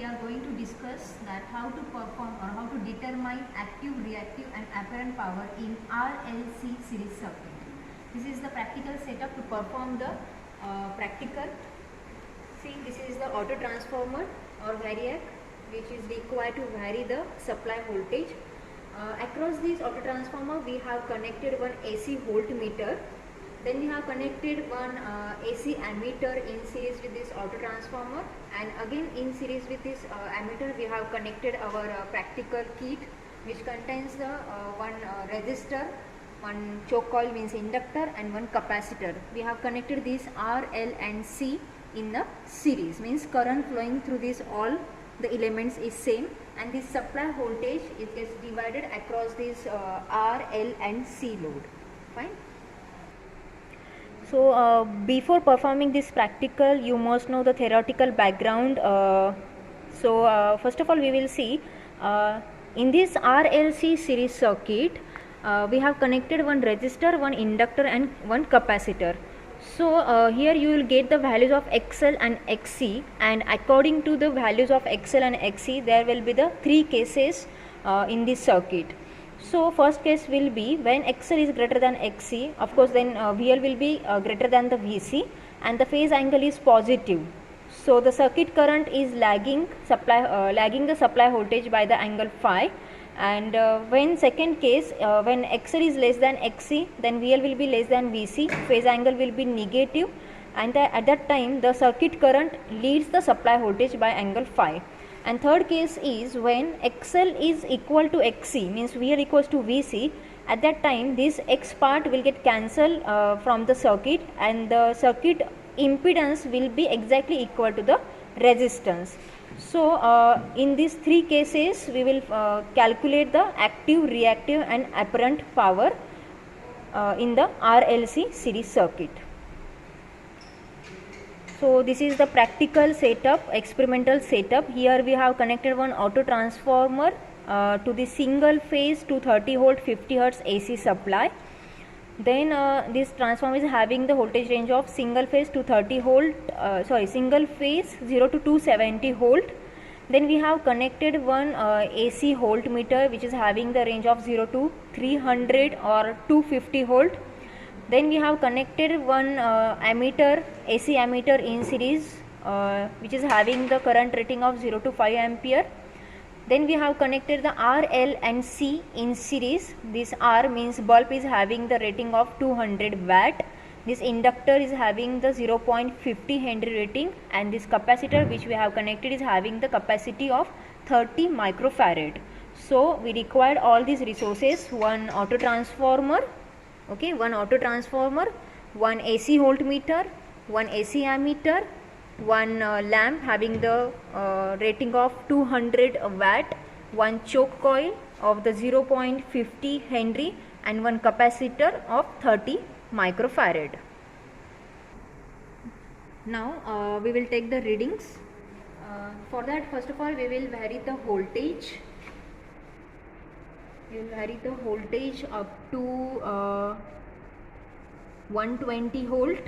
are going to discuss that how to perform or how to determine active, reactive and apparent power in RLC series circuit. This is the practical setup to perform the practical. See, this is the auto transformer or variac which is required to vary the supply voltage. Across this auto transformer we have connected one AC voltmeter. Then we have connected one AC ammeter in series with this auto transformer, and again in series with this ammeter we have connected our practical kit which contains the one resistor, one choke coil means inductor and one capacitor. We have connected these R, L and C in the series, means current flowing through this all the elements is same, and this supply voltage is divided across this R, L and C load. Fine. So before performing this practical you must know the theoretical background. First of all we will see in this RLC series circuit we have connected one resistor, one inductor and one capacitor. So here you will get the values of XL and XC, and according to the values of XL and XC there will be the three cases in this circuit. So first case will be when XL is greater than XC, of course then VL will be greater than the VC and the phase angle is positive. So the circuit current is lagging the supply voltage by the angle phi. And when second case when XL is less than XC, then VL will be less than VC, phase angle will be negative, and at that time the circuit current leads the supply voltage by angle phi. And third case is when XL is equal to XC, means VL equals to VC. At that time this X part will get cancelled from the circuit and the circuit impedance will be exactly equal to the resistance. So in these three cases we will calculate the active, reactive and apparent power in the RLC series circuit. So this is the practical setup, experimental setup. Here we have connected one auto transformer to the single phase 230 volt 50 Hz AC supply. Then this transformer is having the voltage range of single phase 230 volt, single phase 0 to 270 volt. Then we have connected one AC voltmeter which is having the range of 0 to 300 or 250 volt. Then we have connected one ammeter, AC ammeter in series which is having the current rating of 0 to 5 ampere. Then we have connected the R, L and C in series. This R means bulb is having the rating of 200 watt. This inductor is having the 0.50 Henry rating, and this capacitor which we have connected is having the capacity of 30 microfarad. So we required all these resources: one auto transformer, one auto transformer, one AC voltmeter, one AC ammeter, one lamp having the rating of 200 watt, one choke coil of the 0.50 Henry and one capacitor of 30 microfarad. Now we will take the readings. For that, first of all we will vary the voltage. We will vary the voltage up to 120 volt.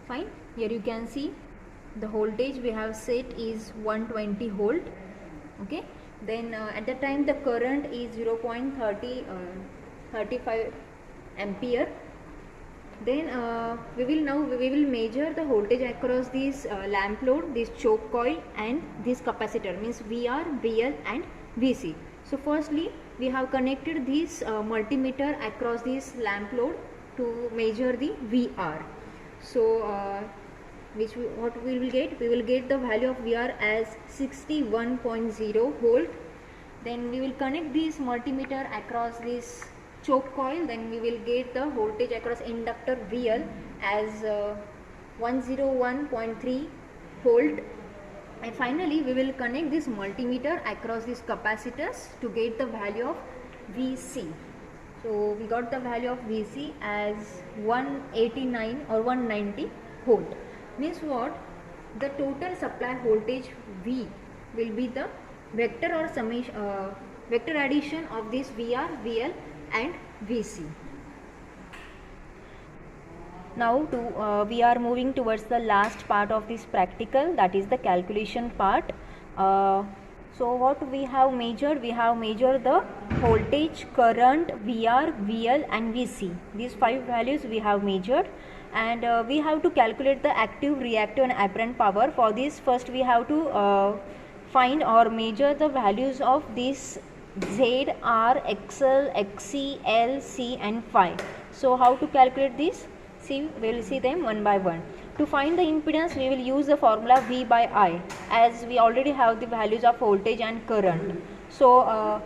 Fine. Here you can see the voltage we have set is 120 volt. Okay. Then at that time the current is 0.35 ampere. Then we will measure the voltage across this lamp load, this choke coil and this capacitor, means VR, VL and VC. So firstly we have connected this multimeter across this lamp load to measure the VR. So what we will get? We will get the value of VR as 61.0 volt. Then we will connect this multimeter across this choke coil. Then we will get the voltage across inductor VL as 101.3 volt. And finally we will connect this multimeter across these capacitors to get the value of VC. So we got the value of VC as 189 or 190 volt. Means what? The total supply voltage V will be the vector or summation, vector addition of this VR, VL and VC. Now we are moving towards the last part of this practical, that is the calculation part. So what we have measured? We have measured the voltage, current, VR, VL and VC. These 5 values we have measured, and we have to calculate the active, reactive and apparent power. For this, first we have to find or measure the values of these Z, R, XL, XC, L, C and phi. So how to calculate this? See, we will see them one by one. To find the impedance, we will use the formula V by I, as we already have the values of voltage and current. So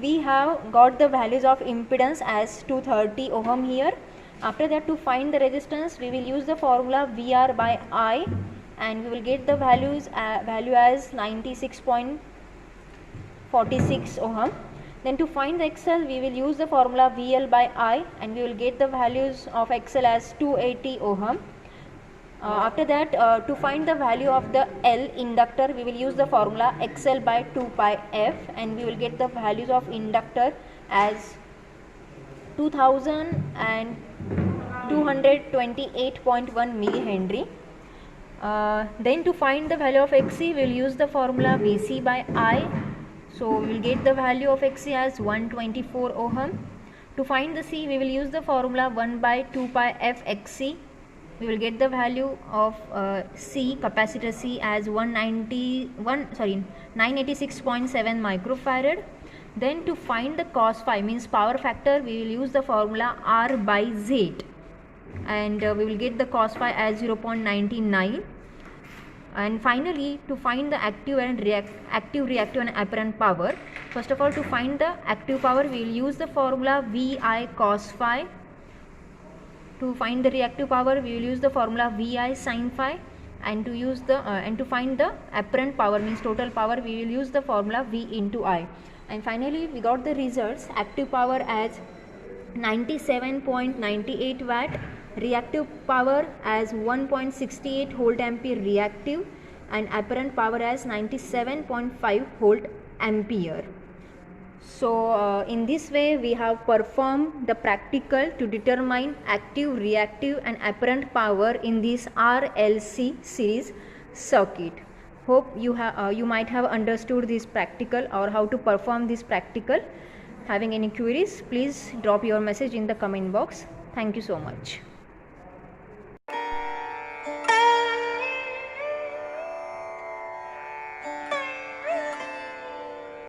we have got the values of impedance as 230 ohm here. After that, to find the resistance, we will use the formula VR by I, and we will get the values value as 96.46 ohm. Then to find the XL, we will use the formula VL by I, and we will get the values of XL as 280 ohm. After that, to find the value of the L inductor, we will use the formula XL by 2 pi F, and we will get the values of inductor as 2228.1 millihenry. Then to find the value of XC, we will use the formula VC by I. So we will get the value of XC as 124 ohm. To find the C, we will use the formula 1 by 2 pi F XC. We will get the value of C, capacitor C, as 986.7 microfarad. Then to find the cos phi, means power factor, we will use the formula R by Z, and we will get the cos phi as 0.99. And finally, to find the active, reactive and apparent power, first of all, to find the active power, we will use the formula VI cos phi. To find the reactive power, we will use the formula VI sin phi, and to use the and to find the apparent power, means total power, we will use the formula V into I. And finally, we got the results. Active power as 97.98 watt, reactive power as 1.68 volt ampere reactive, and apparent power as 97.5 volt ampere. So in this way, we have performed the practical to determine active, reactive and apparent power in this RLC series circuit. Hope you might have understood this practical, or how to perform this practical. Having any queries, please drop your message in the comment box. Thank you so much.